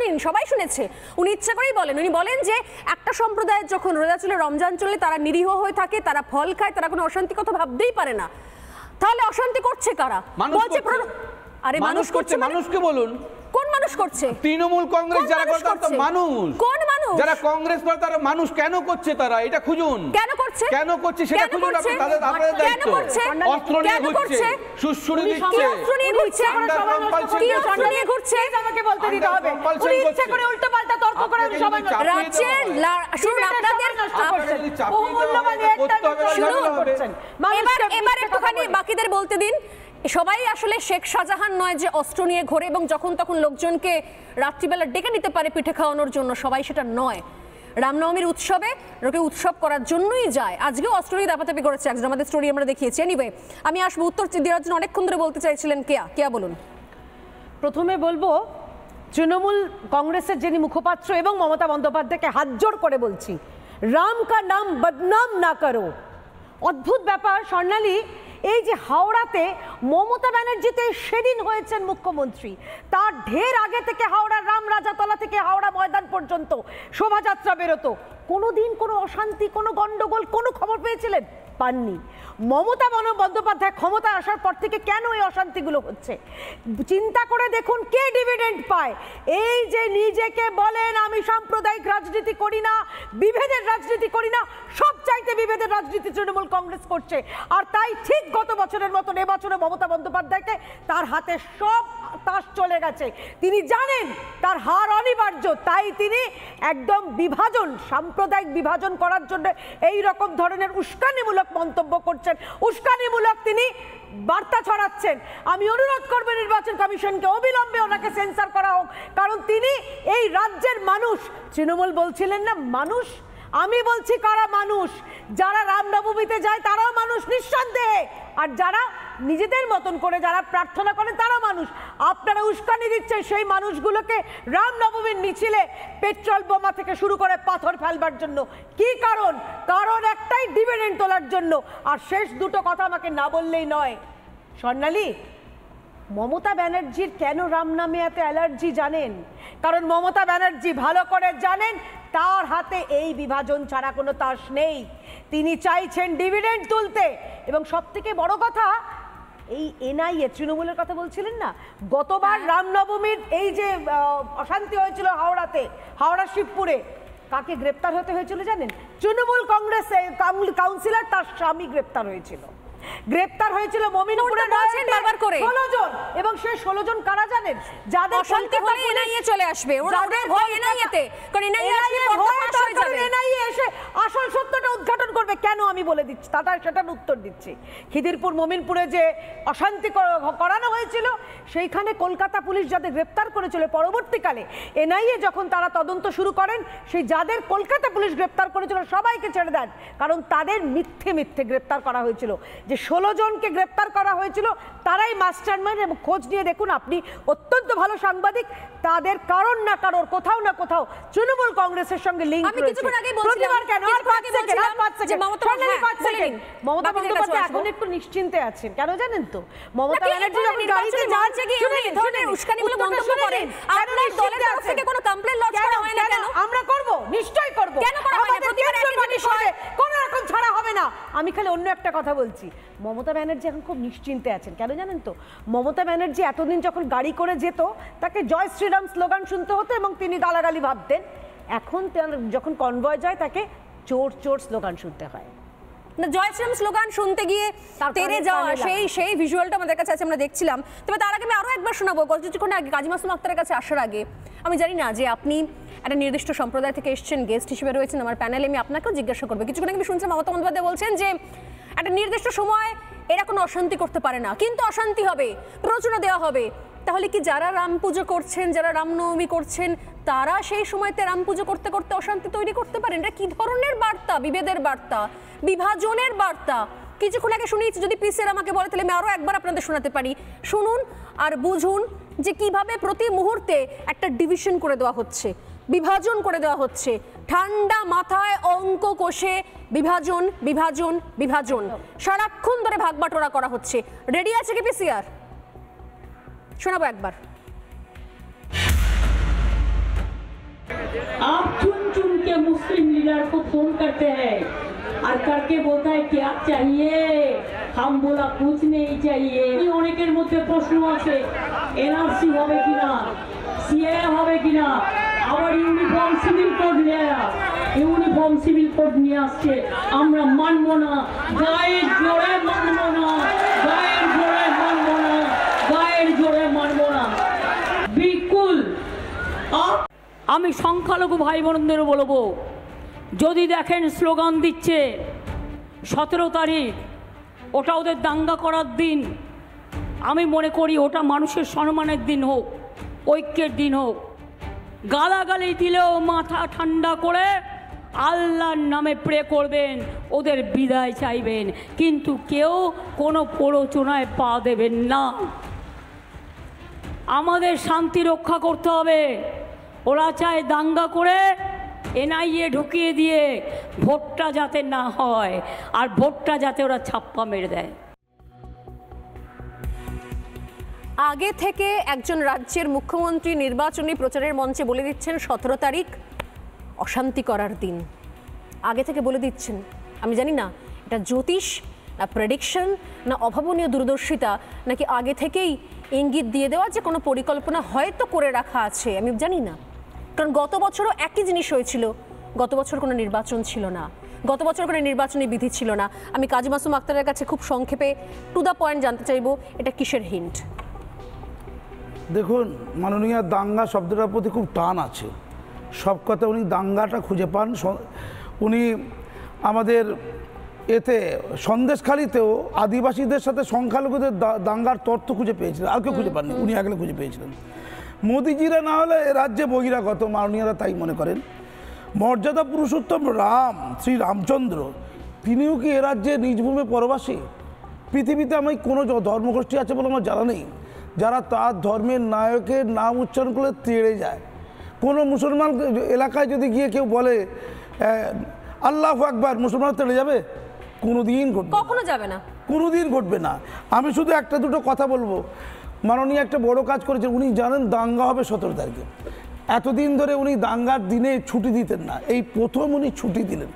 শুনিনি, সবাই শুনেছে। উনি ইচ্ছা করেই বলেন, উনি বলেন যে একটা সম্প্রদায়ের যখন রোজা চলে, রমজান চলে, তারা নিরীহ হয়ে থাকে, তারা ফল খায়, তারা কোনো অশান্তি কথা ভাবতেই পারে না। তাহলে অশান্তি করছে কারা? বলছে আরে মানুষ করছে। মানুষকে বলুন কোন মানুষ করছে? তৃণমূল কংগ্রেস যারা করে তারা তো মানুষ। কোন মানুষ? যারা কংগ্রেস করে তারা মানুষ। কেন করছে তারা? এটা খুঁজুন। কেন করছে? কেন করছে সেটা খুঁজুন। আপনি তাদের দায়িত্ব। অস্ত্র নিয়ে ঘুরছে, সুড়সুড়ি দিচ্ছে, অস্ত্র নিয়ে ঘুরছে, কি অস্ত্র নিয়ে ঘুরছে আমাকে বলতে দিতে হবে। উনি ইচ্ছা করে উল্টো পাল্টা তর্ক করে সবাই রাজ্যের শুনুন আপনাদের এবার একটুখানি বাকিদের বলতে দিন। সবাই আসলে শেখ শাহজাহান নয় যে অস্ত্র নিয়ে ঘোরে এবং যখন তখন লোকজনকে রাত্রিবেলা ডেকে নিতে পারে পিঠে খাওয়ানোর জন্য, সবাই সেটা নয়। রামনবমীর উৎসবে লোকে উৎসব করার জন্যই যায়। আজকেও অস্ত্র নিয়ে দাপাদাপি করেছে একজন, আমাদের স্টোরি আমরা দেখিয়েছি। এনিওয়ে আমি আসবো উত্তর দেওয়ার জন্য, অনেকক্ষণ ধরে বলতে চাইছিলেন কেয়া বলুন। প্রথমে বলবো তৃণমূল কংগ্রেসের যিনি মুখপাত্র এবং মমতা বন্দ্যোপাধ্যায়কে হাত জোড় করে বলছি, রাম কা নাম বদনাম না করো। অদ্ভুত ব্যাপার স্বর্ণালী, এই যে হাওড়াতে মমতা ব্যানার্জি তো সেদিন হয়েছেন মুখ্যমন্ত্রী, তার ঢের আগে থেকে হাওড়ার রামরাজাতলা থেকে হাওড়া ময়দান পর্যন্ত শোভাযাত্রা বেরোতো। কোনোদিন কোনো অশান্তি, কোনো গন্ডগোল, কোনো খবর পেয়েছিলেন? পাননি। মমতা বন্দ্যোপাধ্যায় ক্ষমতা আসার পর থেকে কেন এই অশান্তিগুলো হচ্ছে চিন্তা করে দেখুন। কে ডিভিডেন্ড পায়? এই যে নিজেকে বলেন আমি সাম্প্রদায়িক রাজনীতি করি না, বিভেদের রাজনীতি করি না, সব চাইতে বিভেদের রাজনীতি তৃণমূল কংগ্রেস করছে। আর তাই ঠিক গত বছরের মতন এবছরে মমতা বন্দ্যোপাধ্যায়কে তার হাতে সব তাস চলে গেছে। তিনি জানেন তার হার অনিবার্য, তাই তিনি একদম বিভাজন, সাম্প্রদায়িক বিভাজন করার জন্য এই রকম ধরনের উস্কানিমূলক মন্তব্য করছেন, উস্কানিমূলক তিনি বার্তা ছড়াচ্ছেন। আমি অনুরোধ করব নির্বাচন কমিশনকে অবিলম্বে ওনাকে সেন্সর করা হোক, কারণ তিনি এই রাজ্যের মানুষ। তৃণমূল বলছিলেন না মানুষ, আমি বলছি কারা মানুষ? যারা রামনবমীতে যায় তারাও মানুষ নিঃসন্দেহে, আর যারা নিজেদের মতন করে যারা প্রার্থনা করেন তারা মানুষ। আপনারা উস্কানি দিচ্ছেন সেই মানুষগুলোকে রামনবমীর মিছিলে পেট্রোল বোমা থেকে শুরু করে পাথর ফেলবার জন্য। কি কারণ? কারণ একটাই, ডিভিডেন্ড তোলার জন্য। আর শেষ দুটো কথা আমাকে না বললেই নয়। স্বর্ণালী, মমতা ব্যানার্জির কেন রাম নামে এত অ্যালার্জি জানেন? কারণ মমতা ব্যানার্জি ভালো করে জানেন তার হাতে এই বিভাজন ছাড়া কোনো তাস নেই। তিনি চাইছেন ডিভিডেন্ড তুলতে। এবং সব থেকে বড় কথা, এই এনআইএ, তৃণমূলের কথা বলছিলেন না, গতবার রামনবমীর এই যে অশান্তি হয়েছিল হাওড়াতে, হাওড়া শিবপুরে, কাকে গ্রেপ্তার হতে হয়েছিল জানেন? তৃণমূল কংগ্রেসের কাউন্সিলর, তার স্বামী গ্রেপ্তার হয়েছিল। গ্রেপ্তার হয়েছিল মমিনপুরে 16 জন। এবং সেই 16 জন কারা জানেন? যাদের অশান্তি হলে এনআইএ চলে আসবে, ওদের ভয় এনআইএতে, কারণ এনআইএ আসলে পর্দাফাশ হয়ে যাবে। এনআইএ এসে আসল সত্যটা উদ্ঘাটন করবে। কেন আমি বলে দিচ্ছি, সেটার উত্তর দিচ্ছি। খিদিরপুর মমিনপুরে যে অশান্তি করানো হয়েছিল, সেইখানে কলকাতা পুলিশ যাদের গ্রেপ্তার করেছিল, পরবর্তীকালে এনআইএ যখন তারা তদন্ত শুরু করেন, সেই যাদের কলকাতা পুলিশ গ্রেপ্তার করেছিল সবাইকে ছেড়ে দেন, কারণ তাদের মিথ্যে গ্রেপ্তার করা হয়েছিল। যে 16 জনকে গ্রেপ্তার করা হয়েছিল তারাই মাস্টারমাইন্ড। এবং খোঁজ নিয়ে দেখুন, আপনি অত্যন্ত ভালো সাংবাদিক, তাদের কারণ না কারোর কোথাও না কোথাও তৃণমূল কংগ্রেসের সঙ্গে লিঙ্ক রয়েছে। আমি কিছুক্ষণ আগে বলছিলাম কেন মমতা বন্দ্যোপাধ্যায় এখন একটু নিশ্চিন্তে আছেন, কেন জানেন তো? মমতা ব্যানার্জি যখন গাড়িতে যাচ্ছে গিয়ে এই ধরনের উস্কানিমূলক মন্তব্য করেন, আপনার দলের তরফ থেকে কোনো কমপ্লেইন লঞ্চ করা হয় না কেন? আমরা করব, নিশ্চয়ই করব। কেন করা হয় না? প্রতিবার একই জিনিস হয়, কোনো রকম ছাড়া হবে না। আমি খালি অন্য একটা কথা বলছি, মমতা ব্যানার্জি এখন খুব নিশ্চিন্তে আছেন, কেন জানেন তো? মমতা ব্যানার্জি এতদিন যখন গাড়ি করে যেত, তাকে জয় শ্রীরাম স্লোগান শুনতে হতো এবং তিনি গালাগালি ভাবতেন। এখন যখন কনভয় যায়, তাকে চোর চোর স্লোগান শুনতে হয়। না, জয় শ্রীরাম স্লোগান শুনতে গিয়ে তেরে যাওয়া সেই ভিজুয়ালটা আমাদের কাছে আছে, আমরা দেখছিলাম। তবে তার আগে আমি আরও একবার শোনাবো। কিছুক্ষণ আগে কাজী মাসুম আক্তারের কাছে আসার আগে, আমি জানি না যে আপনি একটা নির্দিষ্ট সম্প্রদায় থেকে এসেছেন, গেস্ট হিসেবে রয়েছেন আমার প্যানেলে, আমি আপনাকেও জিজ্ঞাসা করবো। কিছুক্ষণ আগে আমি শুনছিলাম মমতা বন্দ্যোপাধ্যায় বলছেন যে একটা নির্দিষ্ট সময় এরা কোনো অশান্তি করতে পারে না, কিন্তু অশান্তি হবে, প্ররোচনা দেওয়া হবে। তাহলে কি যারা রাম পুজো করছেন, যারা রামনবমী করছেন, তারা সেই সময়তে রাম পুজো করতে করতে অশান্তি তৈরি করতে পারেন? এটা কি ধরনের বার্তা? বিভেদের বার্তা, বিভাজনের বার্তা। কিছুক্ষণ আগে শুনিয়েছি, যদি পিসের আমাকে বলে তাহলে আমি আরও একবার আপনাদের শোনাতে পারি। শুনুন আর বুঝুন যে কিভাবে প্রতি মুহূর্তে একটা ডিভিশন করে দেওয়া হচ্ছে, বিভাজন করে দেওয়া হচ্ছে। ঠান্ডা মাথায় অঙ্ক কষে বিভাজন বিভাজন বিভাজন সারাক্ষণ ধরে ভাগবাটোরা করা হচ্ছে। রেডি আছে কি পিসিআর? শোনাবো একবার। के मुस्लिम लीडर को फोन करते हैं और करके बोलता है क्या चाहिए, हम बोला कुछ नहीं चाहिए। অনেকের মধ্যে প্রশ্ন আছে এনআরসি হবে কিনা, সিএ হবে কিনা, আবার ইউনিফর্ম সিভিল কোড নিয়ে আসছে, আমরা মানব না, গায়ের জোরে মানব না, গায়ের জোরে মানব না, গায়ের জোরে মানব না। বিলকুল আমি সংখ্যালঘু ভাই বোনদের বলবো, যদি দেখেন স্লোগান দিচ্ছে 17 তারিখ ওটা ওদের দাঙ্গা করার দিন, আমি মনে করি ওটা মানুষের সম্মানের দিন হোক, ঐক্যের দিন হোক। গালাগালি দিলেও মাথা ঠান্ডা করে আল্লাহর নামে প্রে করবেন, ওদের বিদায় চাইবেন, কিন্তু কেউ কোনো প্ররোচনায় পা দেবেন না। আমাদের শান্তি রক্ষা করতে হবে। ওরা চায় দাঙ্গা করে এনআইএ ঢুকিয়ে দিয়ে ভোটটা যাতে না হয়, আর ভোটটা যাতে ওরা ছাপ্পা মেরে দেয়। আগে থেকে একজন রাজ্যের মুখ্যমন্ত্রী নির্বাচনী প্রচারের মঞ্চে বলে দিচ্ছেন 17 তারিখ অশান্তি করার দিন, আগে থেকে বলে দিচ্ছেন। আমি জানি না এটা জ্যোতিষ না প্রেডিকশন না অভাবনীয় দূরদর্শিতা, নাকি আগে থেকেই ইঙ্গিত দিয়ে দেওয়া যে কোনো পরিকল্পনা হয়তো করে রাখা আছে, আমি জানি না। কারণ গত বছরও একই জিনিস হয়েছিল, গত বছর কোনো নির্বাচন ছিল না, গত বছর কোনো নির্বাচনী বিধি ছিল না। আমি কাজী মাসুম আক্তারের কাছে খুব সংক্ষেপে টু দ্য পয়েন্ট জানতে চাইবো, এটা কিসের হিন্ট? দেখুন, মাননীয় দাঙ্গা শব্দটার প্রতি খুব টান আছে, সব কথা উনি দাঙ্গাটা খুঁজে পান। উনি আমাদের এতে সন্দেশখালিতেও আদিবাসীদের সাথে সংখ্যালঘুদের দাঙ্গার তথ্য খুঁজে পেয়েছিলেন, আর কেউ খুঁজে পাননি, উনি একলে খুঁজে পেয়েছিলেন। মোদিজিরা না হলে রাজ্যে বহিরাগত, মাননীয়রা তাই মনে করেন। মর্যাদা পুরুষোত্তম রাম, শ্রী রামচন্দ্র, তিনিও কি এ রাজ্যে নিজ ভূমে পরবাসী? পৃথিবীতে আমি কোনো ধর্মগোষ্ঠী আছে বলে আমার জানা নেই যারা তার ধর্মের নায়কের নাম উচ্চারণ করলে তেড়ে যায়। কোনো মুসলমান এলাকায় যদি গিয়ে কেউ বলে আল্লাহু আকবার, মুসলমান তেড়ে যাবে? কোনোদিন ঘটবে, কখনো যাবে না, কোনোদিন ঘটবে না। আমি শুধু একটা দুটো কথা বলবো, মাননীয় একটা বড় কাজ করেছেন। উনি জানেন দাঙ্গা হবে 17 তারিখে, এতদিন ধরে উনি দাঙ্গার দিনে ছুটি দিতেন না, এই প্রথম উনি ছুটি দিলেন।